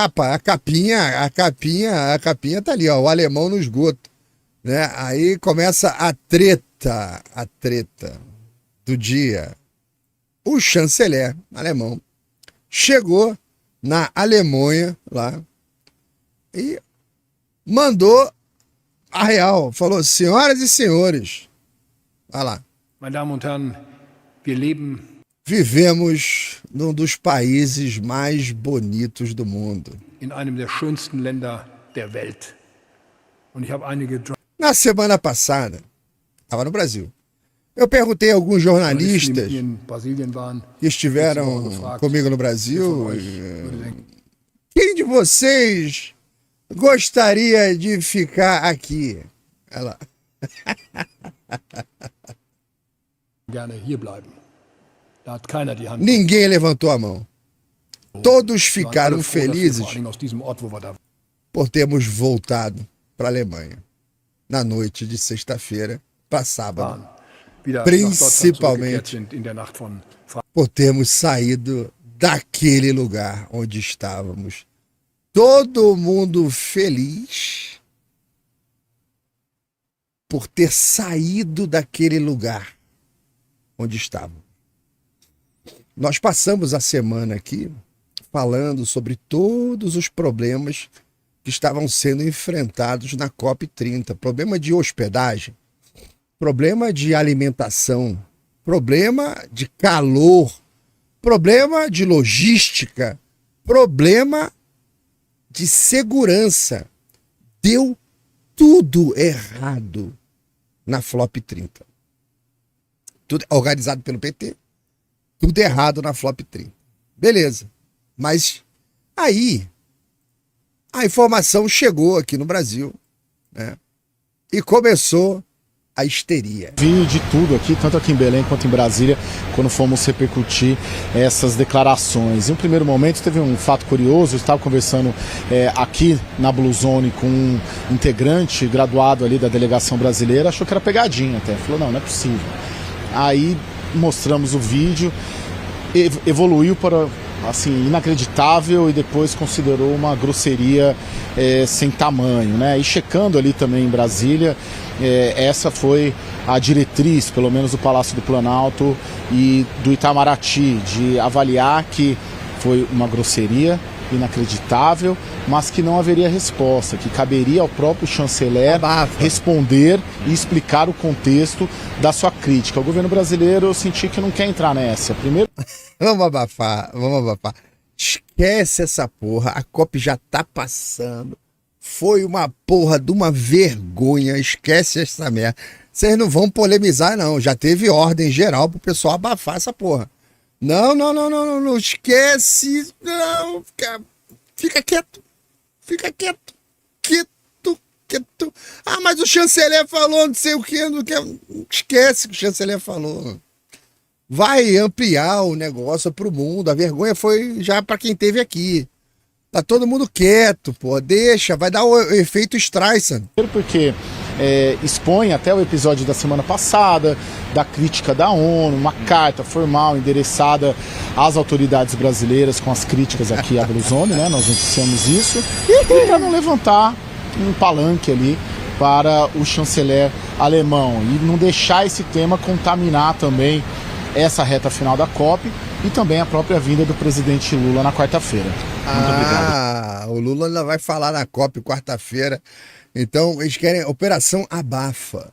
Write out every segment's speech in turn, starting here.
Rapaz, a capinha tá ali, ó, o alemão no esgoto, né? Aí começa a treta do dia. O chanceler alemão chegou na Alemanha lá e mandou a real, falou: senhoras e senhores, olha lá, Meine Damen und Herren, wir leben vivemos num dos países mais bonitos do mundo. in einem der schönsten Länder der Welt. Und ich habe einige Na semana passada, estava no Brasil, eu perguntei a alguns Journalisten, die jornalistas mit mir in Brasilien waren, que estiveram gefragt, comigo no wer von Brasil, euch würde denken, quem de vocês gostaria de ficar aqui? Olha lá. gerne hier bleiben. Da hat keiner die Hand. Ninguém levantou a mão. Todos Wir waren alle ficaram froh, dass wir vor felizes allen Dingen aus diesem Ort, wo wir da waren, por termos voltado para a Alemanha na noite de sexta-feira para sábado, wieder nach Principalmente. Deutschland zurückgekehrt sind in der Nacht von Freitag. por termos saído daquele lugar onde estávamos. Todo mundo feliz por ter saído daquele lugar onde estávamos. Nós passamos a semana aqui falando sobre todos os problemas que estavam sendo enfrentados na COP30. Problema de hospedagem, problema de alimentação, problema de calor, problema de logística, problema de segurança. Deu tudo errado na Flop 30. Tudo organizado pelo PT, tudo errado na Flop 30. Beleza. Mas aí a informação chegou aqui no Brasil, né? E começou a histeria. Vi de tudo aqui, tanto aqui em Belém quanto em Brasília, quando fomos repercutir essas declarações. Em um primeiro momento teve um fato curioso, eu estava conversando aqui na Blue Zone com um integrante graduado ali da delegação brasileira, achou que era pegadinha até, falou: não é possível. Aí mostramos o vídeo, evoluiu para assim, inacreditável, e depois considerou uma grosseria sem tamanho, né? E checando ali também em Brasília, essa foi a diretriz, pelo menos do Palácio do Planalto e do Itamaraty, de avaliar que foi uma grosseria inacreditável, mas que não haveria resposta, que caberia ao próprio chanceler responder e explicar o contexto da sua crítica. O governo brasileiro, eu senti que não quer entrar nessa. Primeiro... Vamos abafar. Esquece essa porra, a COP já tá passando. Foi uma porra de uma vergonha, esquece essa merda. Vocês não vão polemizar, não. Já teve ordem geral pro pessoal abafar essa porra. Não esquece. Não, fica quieto. Quieto. Ah, mas o chanceler falou não sei o que, não quer. Esquece que o chanceler falou. Vai ampliar o negócio pro mundo. A vergonha foi já para quem teve aqui. Tá todo mundo quieto, pô. Deixa, vai dar o efeito Streisand. Porque expõe até o episódio da semana passada, da crítica da ONU, uma carta formal endereçada às autoridades brasileiras com as críticas aqui à Blue Zone, né? Nós noticiamos isso. E para não levantar um palanque ali para o chanceler alemão e não deixar esse tema contaminar também essa reta final da COP e também a própria vinda do presidente Lula na quarta-feira. Muito obrigado. O Lula ainda vai falar na COP quarta-feira. Então, eles querem Operação Abafa.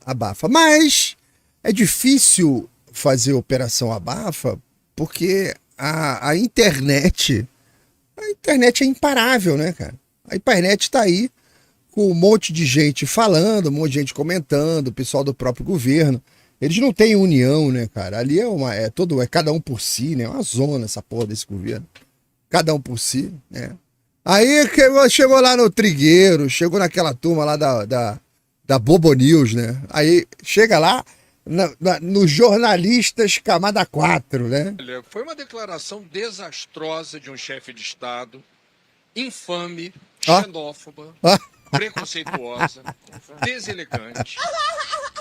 Mas é difícil fazer Operação Abafa porque a internet é imparável, né, cara? A internet tá aí com um monte de gente falando, um monte de gente comentando, o pessoal do próprio governo. Eles não têm união, né, cara? Ali é cada um por si, né? É uma zona essa porra desse governo. Cada um por si, né? Aí chegou lá no Trigueiro, chegou naquela turma lá da Bobo News, né? Aí chega lá nos jornalistas camada 4, né? Olha, foi uma declaração desastrosa de um chefe de Estado, infame, xenófoba, preconceituosa, deselegante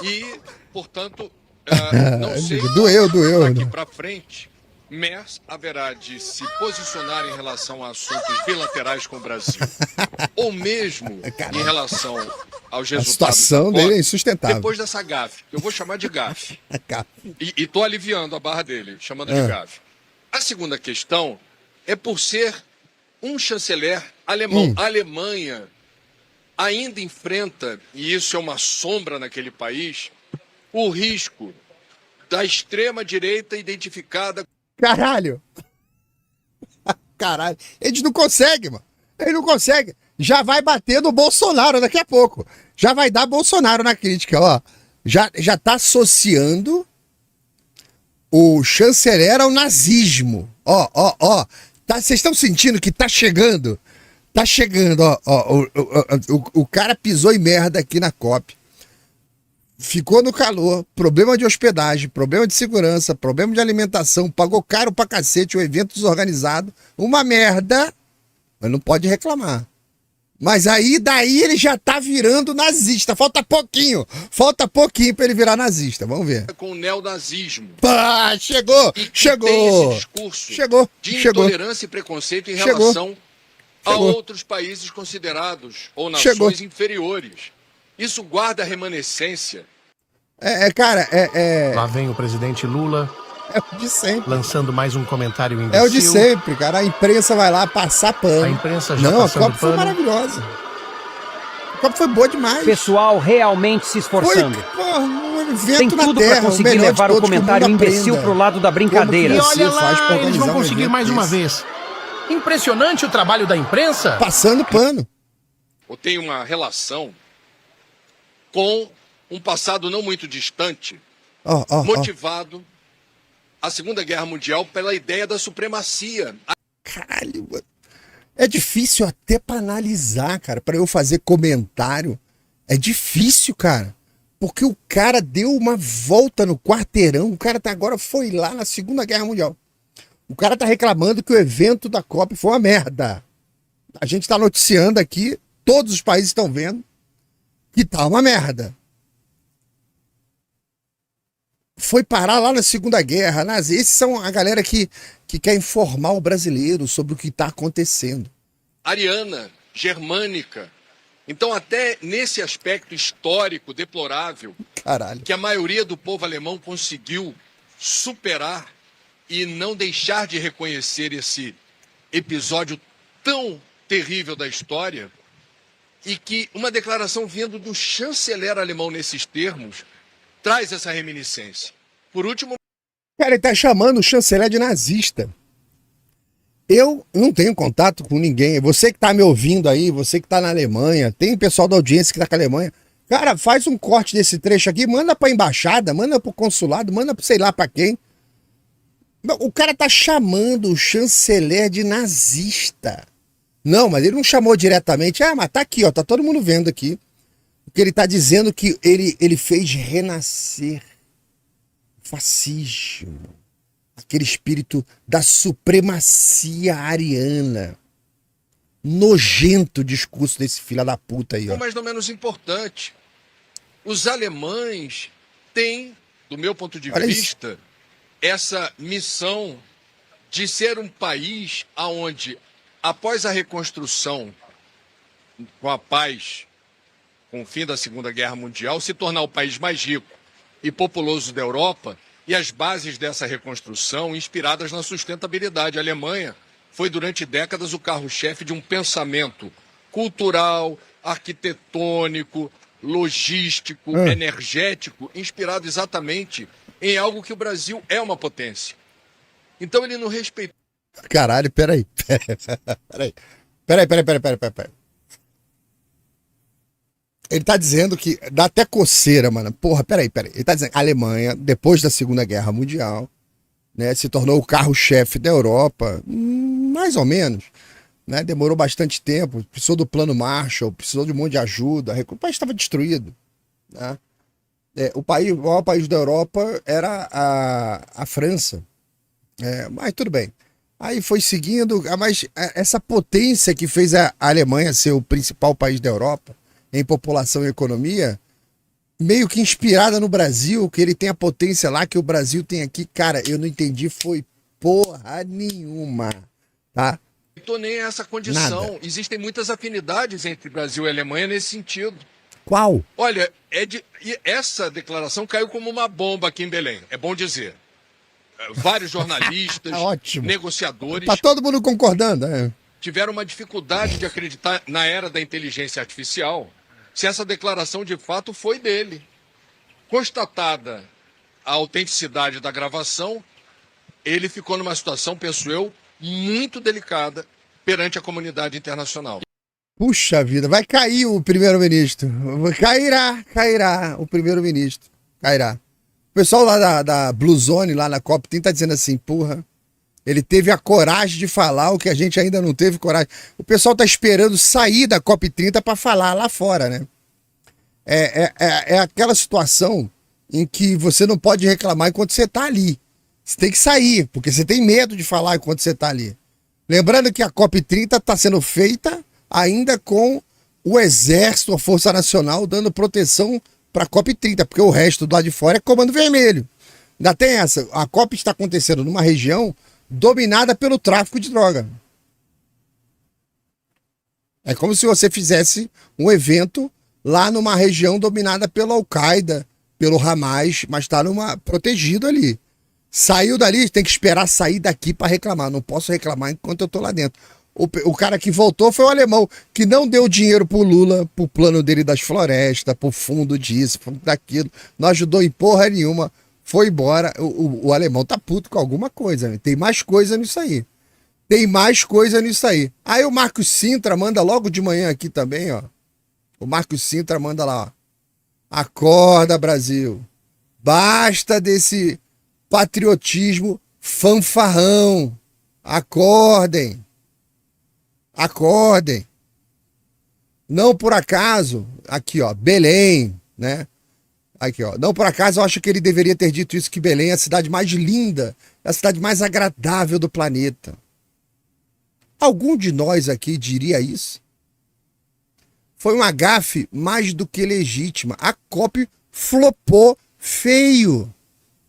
e, portanto, não sei doeu, daqui né? para frente Merz haverá de se posicionar em relação a assuntos bilaterais com o Brasil, ou mesmo em relação aos A resultados. situação da dele é COP, insustentável. depois dessa gafe, eu vou chamar de gafe. Gafe. E tô aliviando a barra dele, chamando de gafe. A segunda questão é por ser um chanceler alemão. A Alemanha ainda enfrenta, e isso é uma sombra naquele país, o risco da extrema-direita identificada. Caralho! Caralho. Eles não conseguem, mano. Eles não conseguem. Já vai bater no Bolsonaro daqui a pouco. Já vai dar Bolsonaro na crítica, ó. Já tá associando o chanceler ao nazismo. Ó. Vocês estão sentindo que tá chegando? Tá chegando, ó. O cara pisou em merda aqui na COP. Ficou no calor, problema de hospedagem, problema de segurança, problema de alimentação, pagou caro pra cacete, o evento desorganizado, uma merda, mas não pode reclamar. Mas daí ele já tá virando nazista, falta pouquinho pra ele virar nazista, vamos ver. Com o neonazismo. Pá, chegou. Tem esse discurso de intolerância e preconceito em relação a outros países considerados ou nações inferiores. Isso guarda remanescência. Cara. Lá vem o presidente Lula. É o de sempre. Lançando mais um comentário imbecil. É o de sempre, cara. A imprensa vai lá passar pano. A imprensa já Não, passando a Copa foi maravilhosa. A Copa foi boa demais. Pessoal realmente se esforçando. Um evento Tem tudo pra conseguir levar o comentário imbecil pro lado da brincadeira. E olha lá, eles vão conseguir mais uma vez. Impressionante o trabalho da imprensa. Passando pano. Ou tem uma relação com um passado não muito distante, motivado a Segunda Guerra Mundial pela ideia da supremacia. Caralho, mano. É difícil até pra analisar, cara, pra eu fazer comentário. É difícil, cara. Porque o cara deu uma volta no quarteirão, o cara agora foi lá na Segunda Guerra Mundial. O cara tá reclamando que o evento da COP foi uma merda. A gente tá noticiando aqui, todos os países estão vendo que tá uma merda. Foi parar lá na Segunda Guerra. Esses são a galera que quer informar o brasileiro sobre o que está acontecendo. Ariana, germânica. Então, até nesse aspecto histórico deplorável, que a maioria do povo alemão conseguiu superar e não deixar de reconhecer esse episódio tão terrível da história, e que uma declaração vindo do chanceler alemão nesses termos traz essa reminiscência. Por último... Cara, ele tá chamando o chanceler de nazista. Eu não tenho contato com ninguém. Você que tá me ouvindo aí, você que tá na Alemanha, tem pessoal da audiência que tá com a Alemanha. Cara, faz um corte desse trecho aqui, manda pra embaixada, manda pro consulado, manda pra sei lá pra quem. O cara tá chamando o chanceler de nazista. Não, mas ele não chamou diretamente. Mas tá aqui, ó, tá todo mundo vendo aqui. Porque ele tá dizendo que ele fez renascer o fascismo, aquele espírito da supremacia ariana. Nojento o discurso desse filho da puta aí, ó. Mas não menos importante, os alemães têm, do meu ponto de vista, essa missão de ser um país onde, após a reconstrução, com a paz, com o fim da Segunda Guerra Mundial, se tornar o país mais rico e populoso da Europa, e as bases dessa reconstrução inspiradas na sustentabilidade. A Alemanha foi durante décadas o carro-chefe de um pensamento cultural, arquitetônico, logístico, energético, inspirado exatamente em algo que o Brasil é uma potência. Então ele não respeitou. Caralho, peraí. Peraí. Ele tá dizendo que dá até coceira, mano. Porra, peraí. Ele tá dizendo que a Alemanha, depois da Segunda Guerra Mundial, né, se tornou o carro-chefe da Europa, mais ou menos, né? Demorou bastante tempo, precisou do plano Marshall, precisou de um monte de ajuda, o país estava destruído, né? O maior país da Europa era a França, mas tudo bem. Aí foi seguindo, mas essa potência que fez a Alemanha ser o principal país da Europa, em população e economia, meio que inspirada no Brasil, que ele tem a potência lá que o Brasil tem aqui, cara, eu não entendi, foi porra nenhuma, tá? Não estou nem essa condição. Nada. Existem muitas afinidades entre Brasil e Alemanha nesse sentido. Qual? Olha, e essa declaração caiu como uma bomba aqui em Belém, é bom dizer. Vários jornalistas, Ótimo. negociadores Tá todo mundo concordando, é. tiveram uma dificuldade de acreditar na era da inteligência artificial se essa declaração de fato foi dele. Constatada a autenticidade da gravação, ele ficou numa situação, penso eu, muito delicada perante a comunidade internacional. Puxa vida, vai cair o primeiro-ministro. Cairá o primeiro-ministro. Cairá. O pessoal lá da Blue Zone, lá na COP30, tá dizendo assim, porra, ele teve a coragem de falar o que a gente ainda não teve coragem. O pessoal tá esperando sair da COP30 para falar lá fora, né? É aquela situação em que você não pode reclamar enquanto você tá ali. Você tem que sair, porque você tem medo de falar enquanto você tá ali. Lembrando que a COP30 tá sendo feita ainda com o Exército, a Força Nacional, dando proteção para a COP30, porque o resto do lado de fora é Comando Vermelho. Ainda tem essa. A COP está acontecendo numa região dominada pelo tráfico de droga. É como se você fizesse um evento lá numa região dominada pelo Al-Qaeda, pelo Hamas, mas está protegido ali. Saiu dali, tem que esperar sair daqui para reclamar. Não posso reclamar enquanto eu estou lá dentro. O cara que voltou foi o alemão, que não deu dinheiro pro Lula, pro plano dele das florestas, pro fundo disso, fundo daquilo. Não ajudou em porra nenhuma. Foi embora. O alemão tá puto com alguma coisa, né? Tem mais coisa nisso aí. Aí o Marcos Sintra manda logo de manhã aqui também, ó. O Marcos Sintra manda lá, ó. Acorda, Brasil. Basta desse patriotismo fanfarrão. Acordem. Não por acaso, aqui ó, Belém, né? Aqui ó, não por acaso eu acho que ele deveria ter dito isso, que Belém é a cidade mais linda, é a cidade mais agradável do planeta. Algum de nós aqui diria isso? Foi uma gafe mais do que legítima. A COP flopou feio.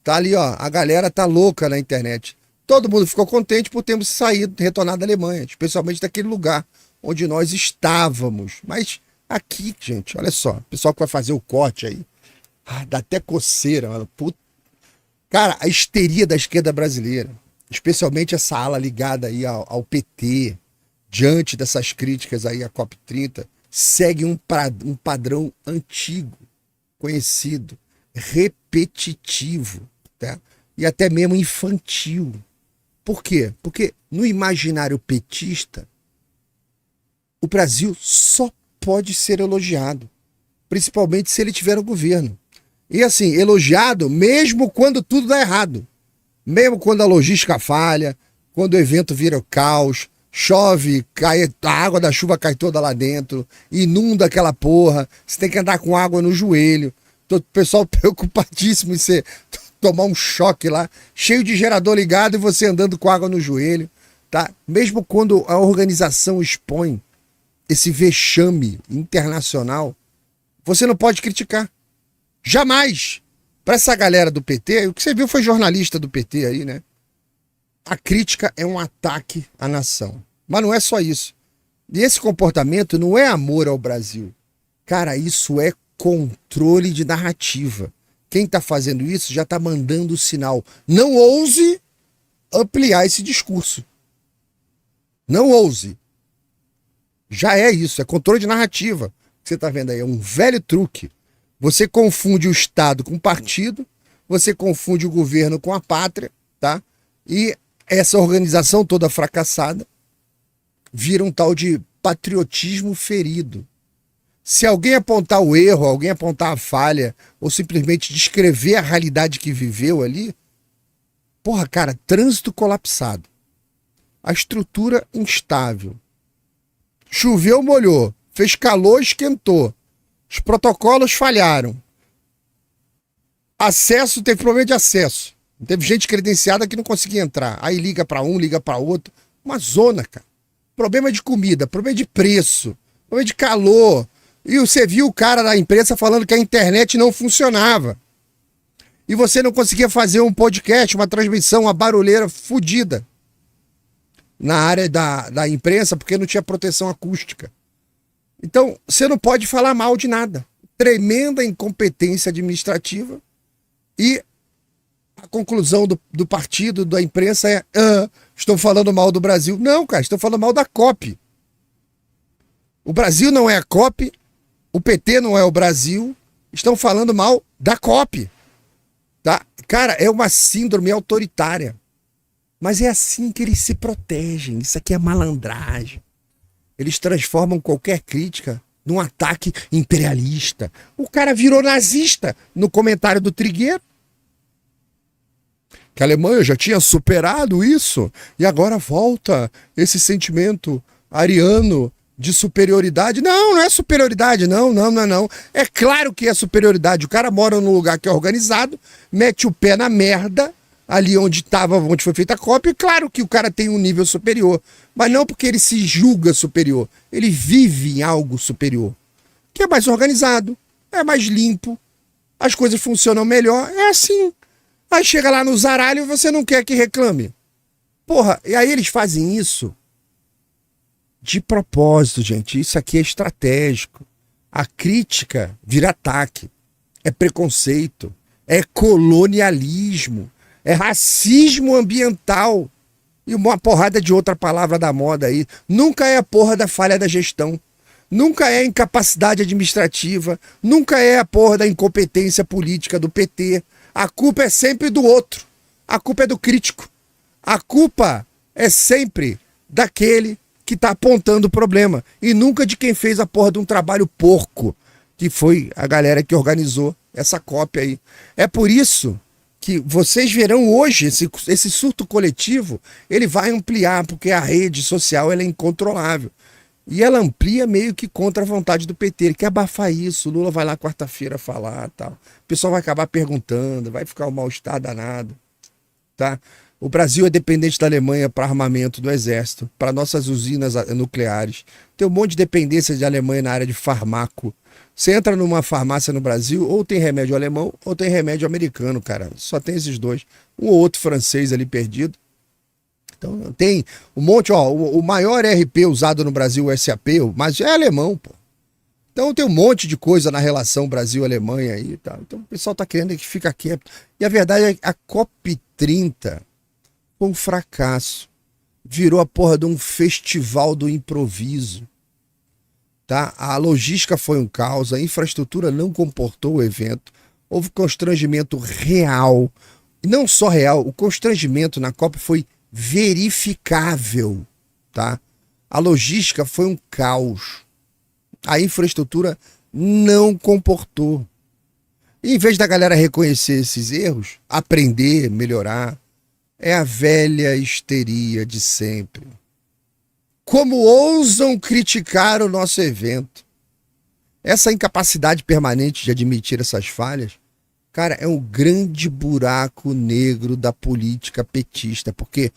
Tá ali ó, a galera tá louca na internet. Todo mundo ficou contente por termos saído, retornado da Alemanha, especialmente daquele lugar onde nós estávamos. Mas aqui, gente, olha só, o pessoal que vai fazer o corte aí, dá até coceira, mano. Cara, a histeria da esquerda brasileira, especialmente essa ala ligada aí ao PT, diante dessas críticas aí à COP30, segue um padrão antigo, conhecido, repetitivo, tá? E até mesmo infantil. Por quê? Porque no imaginário petista, o Brasil só pode ser elogiado, principalmente se ele tiver no governo. E assim, elogiado mesmo quando tudo dá errado. Mesmo quando a logística falha, quando o evento vira caos, chove, a água da chuva cai toda lá dentro, inunda aquela porra, você tem que andar com água no joelho. O pessoal preocupadíssimo em ser... tomar um choque lá, cheio de gerador ligado e você andando com água no joelho, tá? Mesmo quando a organização expõe esse vexame internacional, você não pode criticar. Jamais! Para essa galera do PT, o que você viu foi jornalista do PT aí, né? A crítica é um ataque à nação. Mas não é só isso. E esse comportamento não é amor ao Brasil. Cara, isso é controle de narrativa. Quem está fazendo isso já está mandando o sinal. Não ouse ampliar esse discurso. Não ouse. Já é isso, é controle de narrativa. Você está vendo aí, é um velho truque. Você confunde o Estado com o partido, você confunde o governo com a pátria, tá? E essa organização toda fracassada vira um tal de patriotismo ferido. Se alguém apontar o erro, alguém apontar a falha, ou simplesmente descrever a realidade que viveu ali, porra, cara, trânsito colapsado. A estrutura instável. Choveu, molhou. Fez calor, esquentou. Os protocolos falharam. Acesso, teve problema de acesso. Teve gente credenciada que não conseguia entrar. Aí liga para um, liga para outro. Uma zona, cara. Problema de comida, problema de preço, problema de calor. E você viu o cara da imprensa falando que a internet não funcionava. E você não conseguia fazer um podcast, uma transmissão, uma barulheira fodida na área da imprensa, porque não tinha proteção acústica. Então, você não pode falar mal de nada. Tremenda incompetência administrativa. E a conclusão do partido, da imprensa é: estou falando mal do Brasil. Não, cara, estou falando mal da COP. O Brasil não é a COP, o PT não é o Brasil, estão falando mal da COP. Tá? Cara, é uma síndrome autoritária. Mas é assim que eles se protegem. Isso aqui é malandragem. Eles transformam qualquer crítica num ataque imperialista. O cara virou nazista no comentário do Trigueiro. Que a Alemanha já tinha superado isso e agora volta esse sentimento ariano de superioridade. Não, não é superioridade, não. É claro que é superioridade. O cara mora num lugar que é organizado, mete o pé na merda, ali onde foi feita a COP, e claro que o cara tem um nível superior. Mas não porque ele se julga superior. Ele vive em algo superior. Que é mais organizado, é mais limpo, as coisas funcionam melhor, é assim. Aí chega lá no zaralho e você não quer que reclame. Porra, e aí eles fazem isso de propósito, gente. Isso aqui é estratégico. A crítica vira ataque. É preconceito. É colonialismo. É racismo ambiental. E uma porrada de outra palavra da moda aí. Nunca é a porra da falha da gestão. Nunca é a incapacidade administrativa. Nunca é a porra da incompetência política do PT. A culpa é sempre do outro. A culpa é do crítico. A culpa é sempre daquele que está apontando o problema. E nunca de quem fez a porra de um trabalho porco, que foi a galera que organizou essa COP aí. É por isso que vocês verão hoje esse surto coletivo, ele vai ampliar, porque a rede social ela é incontrolável. E ela amplia meio que contra a vontade do PT. Ele quer abafar isso. O Lula vai lá quarta-feira falar, tal. O pessoal vai acabar perguntando, vai ficar um mal-estar danado. Tá? O Brasil é dependente da Alemanha para armamento do exército, para nossas usinas nucleares. Tem um monte de dependência de Alemanha na área de farmaco. Você entra numa farmácia no Brasil, ou tem remédio alemão, ou tem remédio americano, cara. Só tem esses dois. Um ou outro francês ali perdido. Então tem um monte, ó, o maior RP usado no Brasil, o SAP, mas é alemão, pô. Então tem um monte de coisa na relação Brasil-Alemanha aí, tá? Então o pessoal tá querendo que fica quieto. E a verdade é que a COP30 foi um fracasso. Virou a porra de um festival do improviso, tá? A logística foi um caos, a infraestrutura não comportou o evento, houve constrangimento real. E não só real, o constrangimento na COP foi verificável, tá? A logística foi um caos. A infraestrutura não comportou. E em vez da galera reconhecer esses erros, aprender, melhorar, é a velha histeria de sempre. Como ousam criticar o nosso evento? Essa incapacidade permanente de admitir essas falhas, cara, é um grande buraco negro da política petista, porque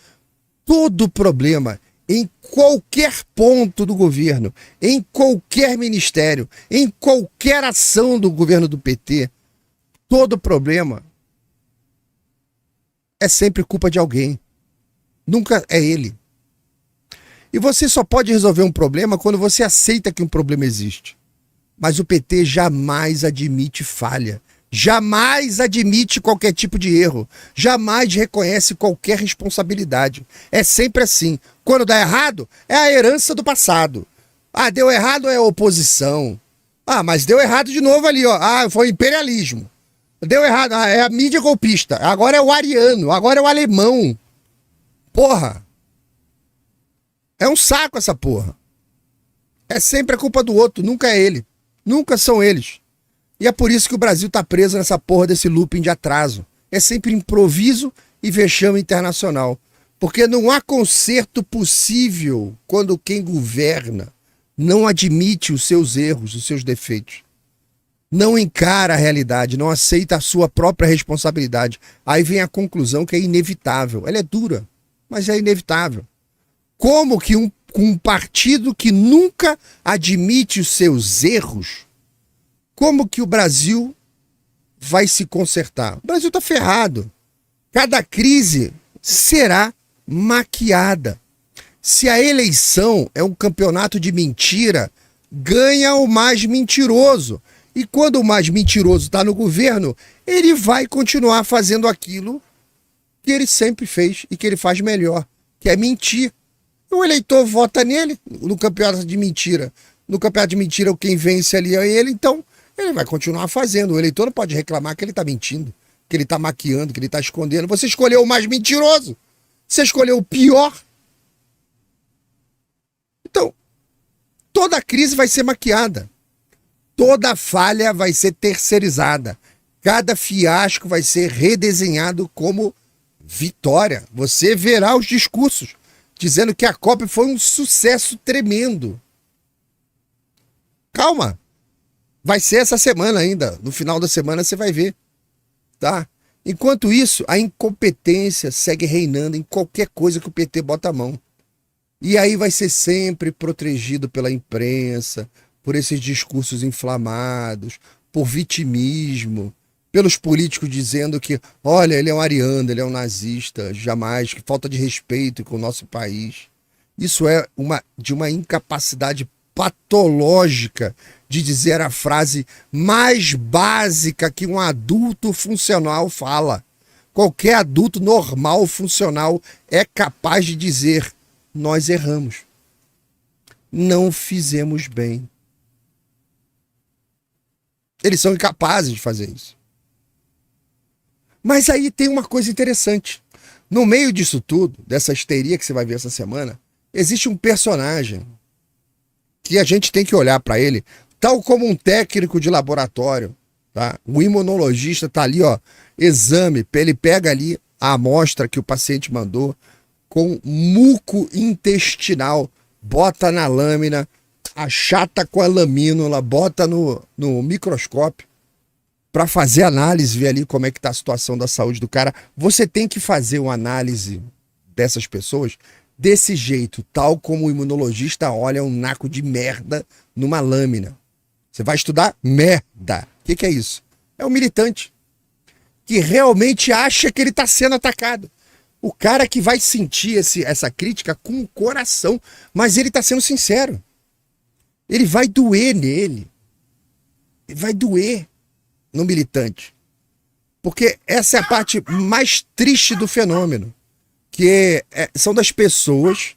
todo problema, em qualquer ponto do governo, em qualquer ministério, em qualquer ação do governo do PT, todo problema é sempre culpa de alguém. Nunca é ele. E você só pode resolver um problema quando você aceita que um problema existe. Mas o PT jamais admite falha. Jamais admite qualquer tipo de erro. Jamais reconhece qualquer responsabilidade. É sempre assim. Quando dá errado, é a herança do passado. Ah, deu errado é a oposição. Ah, mas deu errado de novo ali, ó. Ah, foi imperialismo. Deu errado, ah, é a mídia golpista. Agora é o ariano, agora é o alemão. Porra. É um saco essa porra. É sempre a culpa do outro, nunca é ele. Nunca são eles. E é por isso que o Brasil tá preso nessa porra desse looping de atraso. É sempre improviso e vexame internacional. Porque não há conserto possível quando quem governa não admite os seus erros, os seus defeitos. Não encara a realidade, não aceita a sua própria responsabilidade. Aí vem a conclusão que é inevitável. Ela é dura, mas é inevitável. Como que um partido que nunca admite os seus erros, como que o Brasil vai se consertar? O Brasil está ferrado. Cada crise será maquiada. Se a eleição é um campeonato de mentira, ganha o mais mentiroso. E quando o mais mentiroso está no governo, ele vai continuar fazendo aquilo que ele sempre fez e que ele faz melhor, que é mentir. O eleitor vota nele no campeonato de mentira. No campeonato de mentira, quem vence ali é ele, então ele vai continuar fazendo. O eleitor não pode reclamar que ele está mentindo, que ele está maquiando, que ele está escondendo. Você escolheu o mais mentiroso. Você escolheu o pior. Então, toda crise vai ser maquiada. Toda falha vai ser terceirizada. Cada fiasco vai ser redesenhado como vitória. Você verá os discursos dizendo que a COP foi um sucesso tremendo. Calma. Vai ser essa semana ainda. No final da semana você vai ver. Tá? Enquanto isso, a incompetência segue reinando em qualquer coisa que o PT bota a mão. E aí vai ser sempre protegido pela imprensa, por esses discursos inflamados, por vitimismo, pelos políticos dizendo que, olha, ele é um ariano, ele é um nazista, jamais, que falta de respeito com o nosso país. Isso é de uma incapacidade patológica de dizer a frase mais básica que um adulto funcional fala. Qualquer adulto normal, funcional, é capaz de dizer: nós erramos. Não fizemos bem. Eles são incapazes de fazer isso. Mas aí tem uma coisa interessante. No meio disso tudo, dessa histeria que você vai ver essa semana, existe um personagem que a gente tem que olhar para ele, tal como um técnico de laboratório, tá? O imunologista tá ali, ó, exame, ele pega ali a amostra que o paciente mandou com muco intestinal, bota na lâmina, achata com a lamínula, bota no microscópio para fazer análise, ver ali como é que tá a situação da saúde do cara. Você tem que fazer uma análise dessas pessoas desse jeito, tal como o imunologista olha um naco de merda numa lâmina. Você vai estudar merda. O que é isso? É um militante que realmente acha que ele está sendo atacado. O cara que vai sentir essa crítica com o coração, mas ele está sendo sincero. Ele vai doer nele. Ele vai doer no militante. Porque essa é a parte mais triste do fenômeno. Que são das pessoas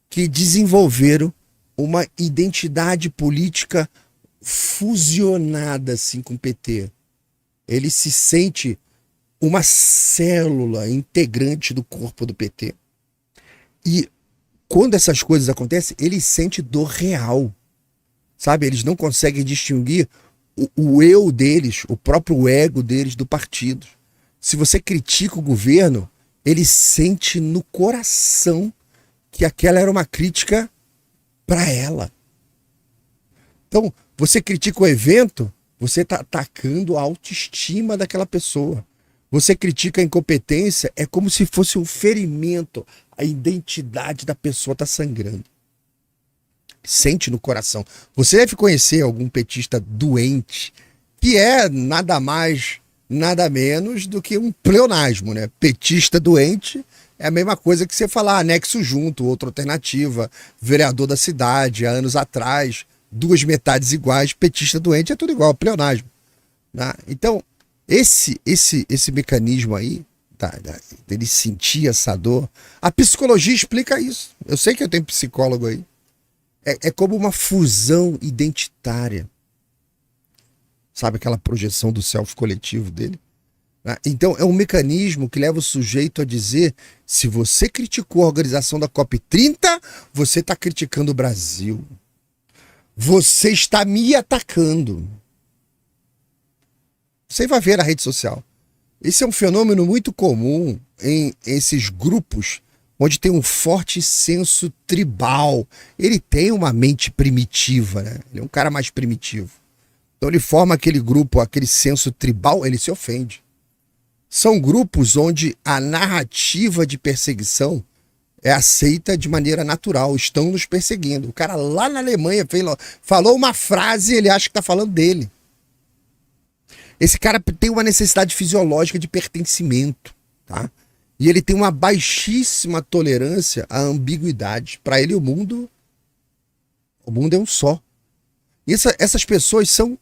que desenvolveram uma identidade política fusionada assim com o PT. Ele se sente uma célula integrante do corpo do PT. E quando essas coisas acontecem, ele sente dor real. Sabe? Eles não conseguem distinguir o eu deles, o próprio ego deles do partido. Se você critica o governo, ele sente no coração que aquela era uma crítica para ela. Então, você critica o evento, você está atacando a autoestima daquela pessoa. Você critica a incompetência, é como se fosse um ferimento. A identidade da pessoa está sangrando. Sente no coração. Você deve conhecer algum petista doente, que é nada mais, nada menos do que um pleonasmo, né? Petista doente é a mesma coisa que você falar anexo junto, outra alternativa, vereador da cidade, há anos atrás, duas metades iguais, petista doente é tudo igual, pleonasmo. Né? Então, esse mecanismo aí, dele sentir essa dor, a psicologia explica isso. Eu sei que eu tenho psicólogo aí. É como uma fusão identitária. Sabe aquela projeção do self coletivo dele? Então é um mecanismo que leva o sujeito a dizer: se você criticou a organização da COP30, você está criticando o Brasil. Você está me atacando. Você vai ver na rede social. Esse é um fenômeno muito comum em esses grupos onde tem um forte senso tribal. Ele tem uma mente primitiva, né? Ele é um cara mais primitivo. Então ele forma aquele grupo, aquele senso tribal, ele se ofende. São grupos onde a narrativa de perseguição é aceita de maneira natural, estão nos perseguindo. O cara lá na Alemanha falou uma frase e ele acha que está falando dele. Esse cara tem uma necessidade fisiológica de pertencimento, tá? E ele tem uma baixíssima tolerância à ambiguidade. Para ele, o mundo é um só. E essas pessoas são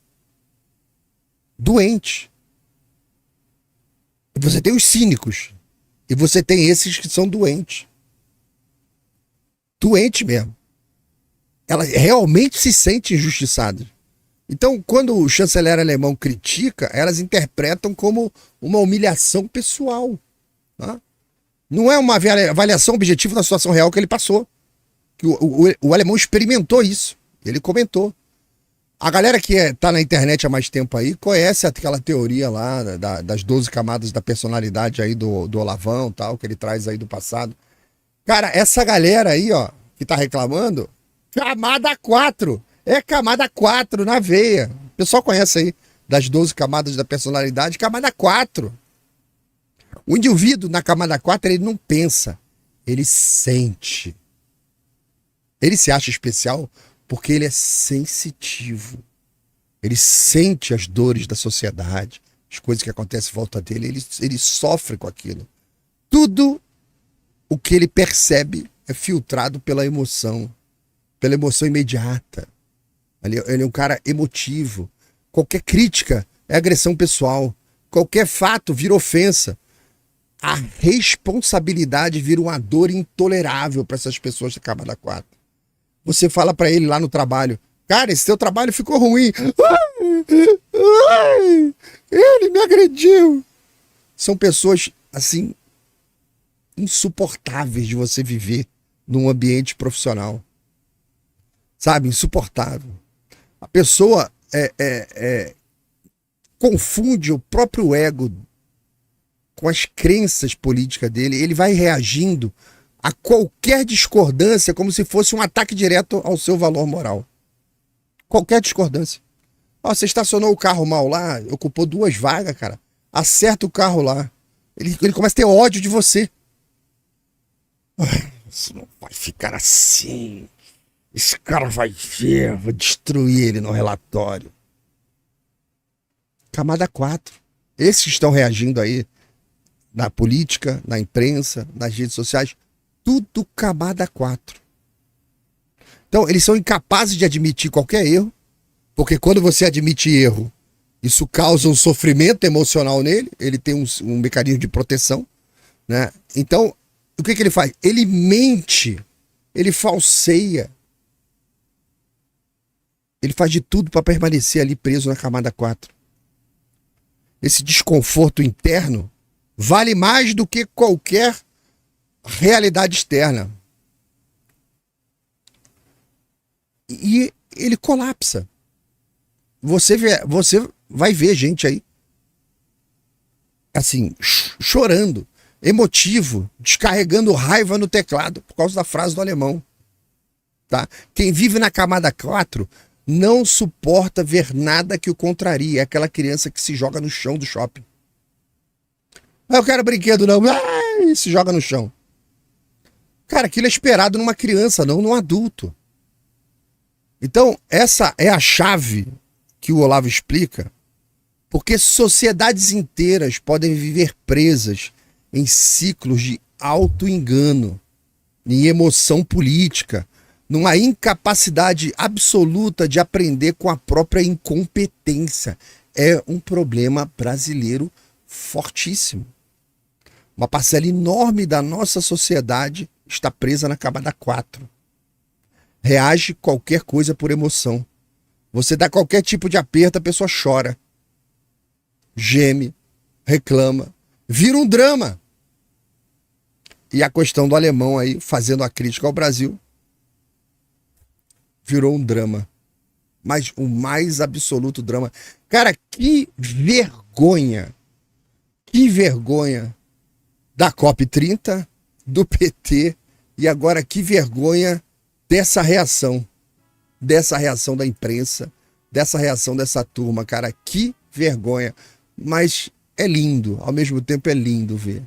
doentes. Você tem os cínicos. E você tem esses que são doentes. Doente mesmo. Ela realmente se sente injustiçada. Então, quando o chanceler alemão critica, elas interpretam como uma humilhação pessoal. Tá? Não é uma avaliação objetiva da situação real que ele passou. Que o alemão experimentou isso. Ele comentou. A galera que tá na internet há mais tempo aí conhece aquela teoria lá das 12 camadas da personalidade aí do Olavão, tal, que ele traz aí do passado. Cara, essa galera aí, ó, que tá reclamando, camada 4. É camada 4 na veia. O pessoal conhece aí das 12 camadas da personalidade, camada 4. O indivíduo na camada 4, ele não pensa, ele sente. Ele se acha especial porque ele é sensitivo. Ele sente as dores da sociedade, as coisas que acontecem em volta dele, ele sofre com aquilo. Tudo o que ele percebe é filtrado pela emoção imediata. Ele é um cara emotivo. Qualquer crítica é agressão pessoal. Qualquer fato vira ofensa. A responsabilidade vira uma dor intolerável para essas pessoas da camada 4. Você fala para ele lá no trabalho, cara, esse teu trabalho ficou ruim. Ele me agrediu. São pessoas, assim, insuportáveis de você viver num ambiente profissional. Sabe, insuportável. A pessoa confunde o próprio ego com as crenças políticas dele. Ele vai reagindo a qualquer discordância como se fosse um ataque direto ao seu valor moral. Qualquer discordância. Ó, você estacionou o carro mal lá, ocupou 2 vagas, cara. Acerta o carro lá. Ele começa a ter ódio de você. Isso não vai ficar assim. Esse cara vai ver, vou destruir ele no relatório. Camada 4. Esses que estão reagindo aí na política, na imprensa, nas redes sociais, tudo camada 4. Então, eles são incapazes de admitir qualquer erro, porque quando você admite erro, isso causa um sofrimento emocional nele, ele tem um mecanismo de proteção, né? Então, o que ele faz? Ele mente, ele falseia. Ele faz de tudo para permanecer ali preso na camada 4. Esse desconforto interno vale mais do que qualquer realidade externa. E ele colapsa. Você vai ver gente aí, assim, chorando, emotivo, descarregando raiva no teclado por causa da frase do alemão. Tá? Quem vive na camada 4 não suporta ver nada que o contrarie. É aquela criança que se joga no chão do shopping. Eu quero brinquedo não. Ai, se joga no chão. Cara, aquilo é esperado numa criança, não num adulto. Então, essa é a chave que o Olavo explica, porque sociedades inteiras podem viver presas em ciclos de auto-engano, em emoção política, numa incapacidade absoluta de aprender com a própria incompetência. É um problema brasileiro fortíssimo. Uma parcela enorme da nossa sociedade está presa na camada 4. Reage qualquer coisa por emoção. Você dá qualquer tipo de aperto, a pessoa chora, geme, reclama, vira um drama. E a questão do alemão aí, fazendo a crítica ao Brasil, virou um drama. Mas o mais absoluto drama. Cara, que vergonha. Que vergonha da COP30, do PT, e agora que vergonha dessa reação da imprensa, dessa reação dessa turma, cara, que vergonha. Mas é lindo, ao mesmo tempo é lindo ver.